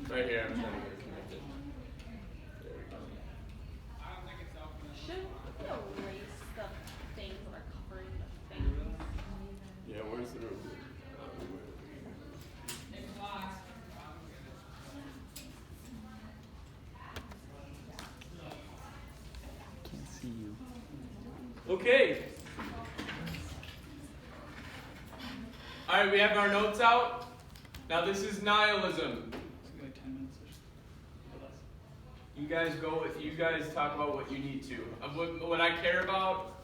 Right here, I'm trying to get it connected. There we go. Should we erase the things that are covering the things? Yeah, where's the rubric? Can't see you. Okay. All right, we have our notes out. Now this is nihilism. It's like 10 minutes or less. You guys talk about what you need to. What I care about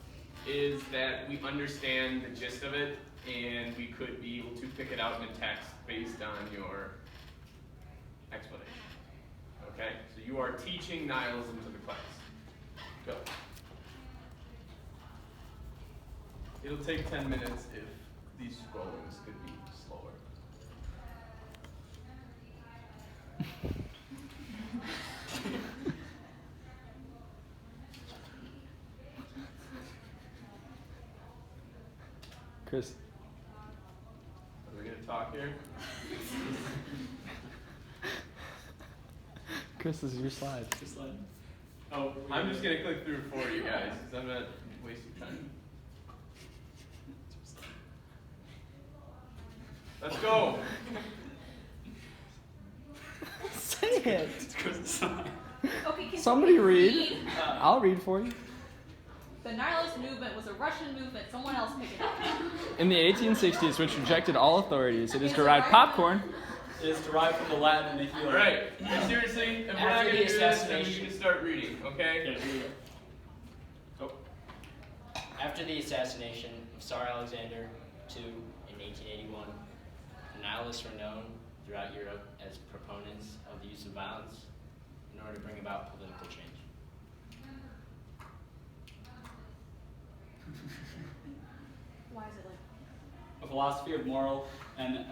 is that we understand the gist of it, and we could be able to pick it out in the text based on your explanation. Okay? So you are teaching nihilism to the class. Go. It'll take 10 minutes if these scrollings could be slower. Chris. Are we going to talk here? Chris, this is your slide. Your slide. Oh, I'm just going to click through for you guys because I'm not wasting time. Let's go. Say it. It's Chris's slide. Okay, can Somebody somebody read. I'll read for you. The nihilist movement was a Russian movement. Someone else pick it up. In the 1860s, which rejected all authorities, it is derived popcorn. It is derived from the Latin nihilo. All right. Seriously, if we're not After going the to do this, then we assassination. can start reading, okay? Yeah, here we go. After the assassination of Tsar Alexander II in 1881, the nihilists were known throughout Europe as proponents of the use of violence in order to bring about political change. Why is it like? A philosophy of moral and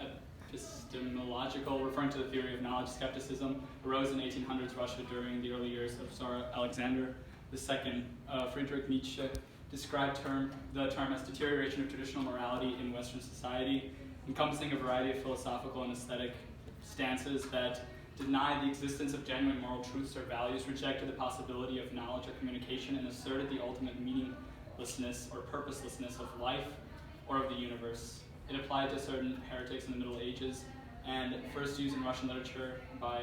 epistemological, referring to the theory of knowledge skepticism, arose in 1800s Russia during the early years of Tsar Alexander II. Friedrich Nietzsche described the term as deterioration of traditional morality in Western society, encompassing a variety of philosophical and aesthetic stances that denied the existence of genuine moral truths or values, rejected the possibility of knowledge or communication, and asserted the ultimate meaninglessness or purposelessness of life or of the universe. It applied to certain heretics in the Middle Ages, and first used in Russian literature by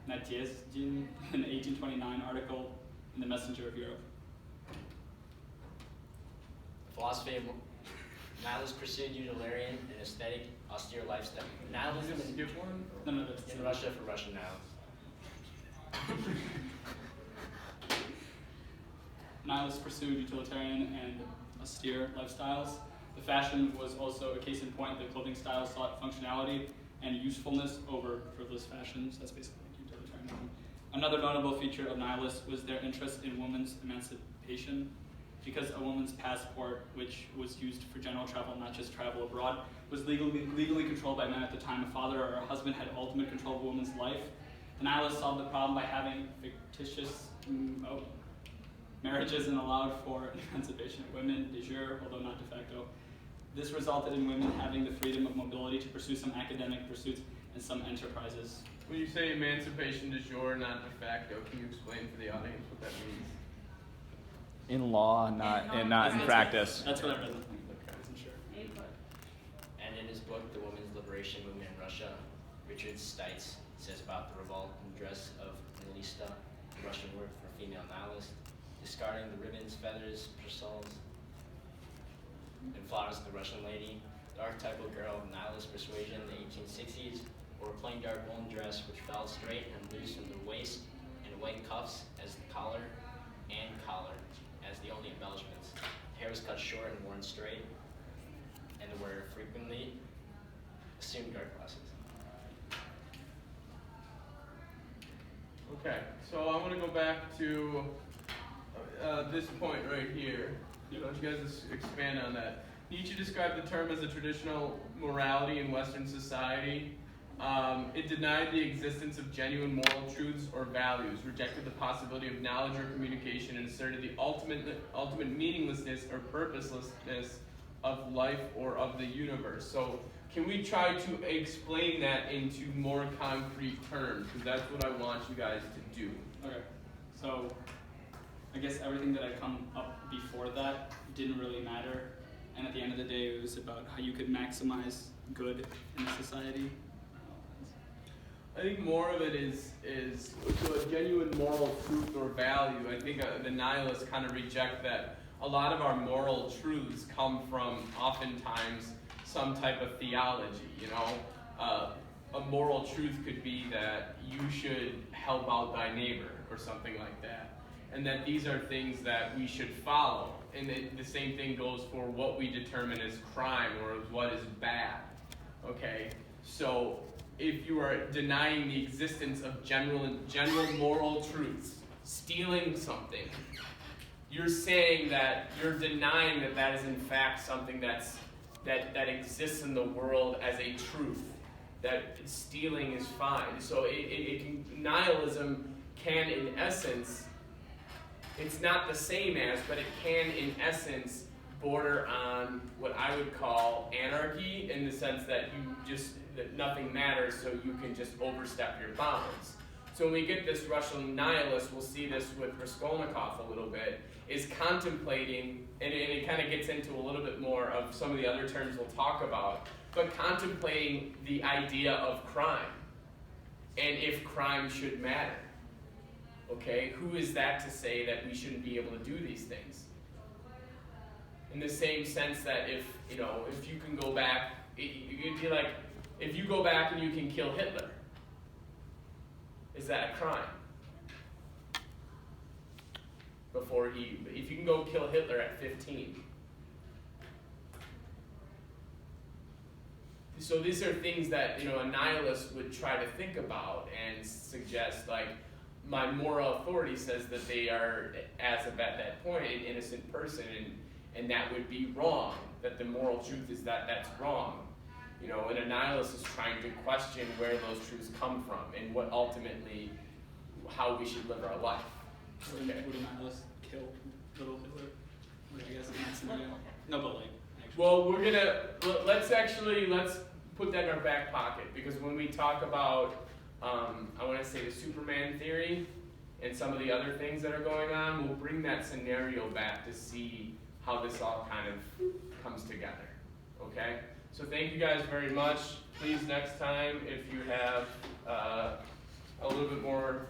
Natyezdin in the 1829 article in the Messenger of Europe. Philosophy of nihilists pursued utilitarian and aesthetic, austere lifestyle. Nihilism Just skip one? No, that's in Russia for Russian nihilists. Nihilists pursued utilitarian and austere lifestyles. The fashion was also a case in point. The clothing style sought functionality and usefulness over frivolous fashions. That's basically utilitarianism. Another notable feature of nihilists was their interest in women's emancipation, because a woman's passport, which was used for general travel, not just travel abroad, was legally controlled by men at the time. A father or a husband had ultimate control of a woman's life. The nihilists solved the problem by having fictitious marriages and allowed for emancipation of women, de jure, although not de facto. This resulted in women having the freedom of mobility to pursue some academic pursuits and some enterprises. When you say emancipation de jure, not de facto, can you explain for the audience what that means? In law, not in practice. That's what I read. I wasn't sure. And in his book, The Women's Liberation Movement in Russia, Richard Stites says about the revolt and dress of Nilista, the Russian word for female nihilist, discarding the ribbons, feathers, parsols, and flowers of the Russian lady, the archetypal girl of nihilist persuasion in the 1860s, or a plain dark woolen dress which fell straight and loose from the waist, and white cuffs as the collar as the only embellishments. Hair was cut short and worn straight, and the wearer frequently assumed dark glasses. Okay, so I want to go back to this point right here. Why don't you guys expand on that? Nietzsche described the term as a traditional morality in Western society. It denied the existence of genuine moral truths or values, rejected the possibility of knowledge or communication, and asserted the ultimate meaninglessness or purposelessness of life or of the universe. So can we try to explain that into more concrete terms? Because that's what I want you guys to do. Okay, so I guess everything that had come up before that didn't really matter, and at the end of the day, it was about how you could maximize good in society. I think more of it is to a genuine moral truth or value. I think the nihilists kind of reject that a lot of our moral truths come from oftentimes some type of theology, you know. A moral truth could be that you should help out thy neighbor or something like that. And that these are things that we should follow. And the same thing goes for what we determine as crime or what is bad. Okay? So if you are denying the existence of general moral truths, stealing something, you're saying that you're denying that that is in fact something that exists in the world as a truth, that stealing is fine. So nihilism can, in essence, it's not the same as, but it can, in essence, border on what I would call anarchy, in the sense that that nothing matters, so you can just overstep your bounds. So when we get this Russian nihilist, we'll see this with Raskolnikov a little bit, is contemplating, and it kind of gets into a little bit more of some of the other terms we'll talk about, but contemplating the idea of crime, and if crime should matter. Okay, who is that to say that we shouldn't be able to do these things? In the same sense that if you can go back, you'd be like, if you go back and you can kill Hitler, is that a crime? If you can go kill Hitler at 15. So these are things that, a nihilist would try to think about and suggest, like, my moral authority says that they are, as of at that point, an innocent person, and that would be wrong, that the moral truth is that that's wrong. And a nihilist is trying to question where those truths come from and what ultimately, how we should live our life. Would a nihilist kill little Hitler? I guess in that scenario. No, but like, actually. Well, let's put that in our back pocket, because when we talk about, I want to say the Superman theory and some of the other things that are going on, we'll bring that scenario back to see how this all kind of comes together. Okay? So thank you guys very much. Please, next time, if you have a little bit more